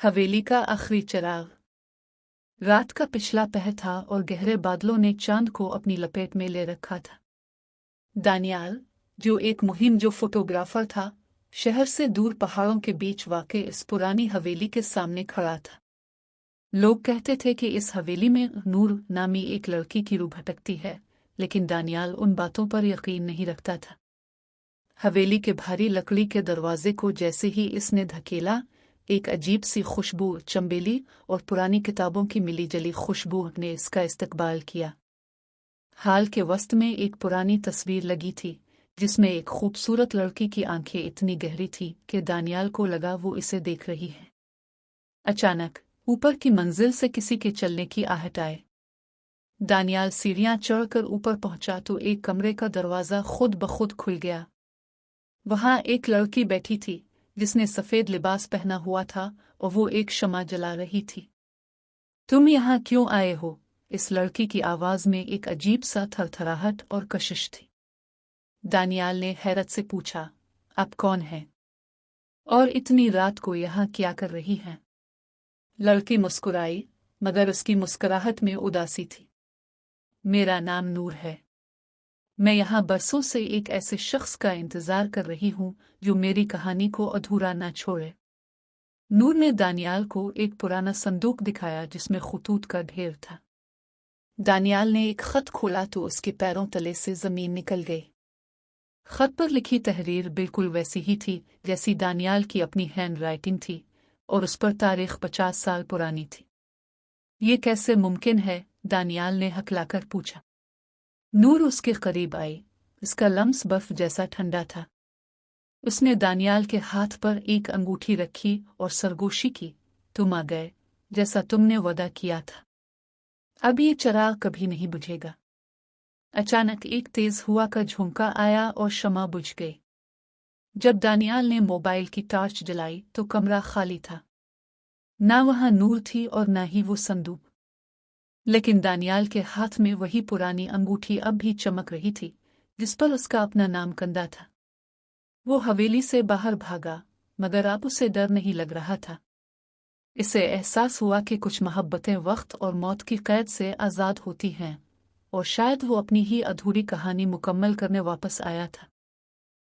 हवेली का आखिरी चिराग। रात का पिछला पहर था और गहरे बादलों ने चांद को अपनी लपेट में ले रखा था। दानियाल, जो एक मुहिम जो फोटोग्राफर था, शहर से दूर पहाड़ों के बीच वाक़े इस पुरानी हवेली के सामने खड़ा था। लोग कहते थे कि इस हवेली में नूर नामी एक लड़की की रूह भटकती है, लेकिन दानियाल उन बातों पर यकीन नहीं रखता था। हवेली के भारी लकड़ी के दरवाजे को जैसे ही इसने धकेला, एक अजीब सी खुशबू, चंबेली और पुरानी किताबों की मिली जली खुशबू ने इसका इस्तकबाल किया। हाल के वस्त में एक पुरानी तस्वीर लगी थी, जिसमें एक खूबसूरत लड़की की आंखें इतनी गहरी थी कि दानियाल को लगा वो इसे देख रही है। अचानक ऊपर की मंजिल से किसी के चलने की आहट आए। दानियाल सीढ़ियां चढ़कर ऊपर पहुंचा तो एक कमरे का दरवाजा खुद ब खुद खुल गया। वहां एक लड़की बैठी थी, जिसने सफेद लिबास पहना हुआ था और वो एक शमा जला रही थी। तुम यहाँ क्यों आए हो? इस लड़की की आवाज में एक अजीब सा थरथराहट और कशिश थी। दानियाल ने हैरत से पूछा, आप कौन हैं? और इतनी रात को यहाँ क्या कर रही हैं? लड़की मुस्कुराई, मगर उसकी मुस्कुराहट में उदासी थी। मेरा नाम नूर है। मैं यहाँ बरसों से एक ऐसे शख्स का इंतजार कर रही हूँ जो मेरी कहानी को अधूरा न छोड़े। नूर ने दानियाल को एक पुराना संदूक दिखाया जिसमें खतूत का ढेर था। दानियाल ने एक खत खोला तो उसके पैरों तले से जमीन निकल गई। खत पर लिखी तहरीर बिल्कुल वैसी ही थी जैसी दानियाल की अपनी हैंड राइटिंग थी, और उस पर तारीख 50 साल पुरानी थी। ये कैसे मुमकिन है? दानियाल ने हकलाकर पूछा। नूर उसके करीब आई। इसका लम्स बर्फ जैसा ठंडा था। उसने दानियाल के हाथ पर एक अंगूठी रखी और सरगोशी की, तुम आ गए, जैसा तुमने वादा किया था। अब ये चिराग कभी नहीं बुझेगा। अचानक एक तेज हवा का झोंका आया और शमा बुझ गई। जब दानियाल ने मोबाइल की टॉर्च जलाई तो कमरा खाली था। ना वहां नूर थी और ना ही वो संदूक। लेकिन दानियाल के हाथ में वही पुरानी अंगूठी अब भी चमक रही थी, जिस पर उसका अपना नाम कंदा था। वो हवेली से बाहर भागा, मगर अब उसे डर नहीं लग रहा था। इसे एहसास हुआ कि कुछ मोहब्बतें वक्त और मौत की कैद से आज़ाद होती हैं, और शायद वो अपनी ही अधूरी कहानी मुकम्मल करने वापस आया था।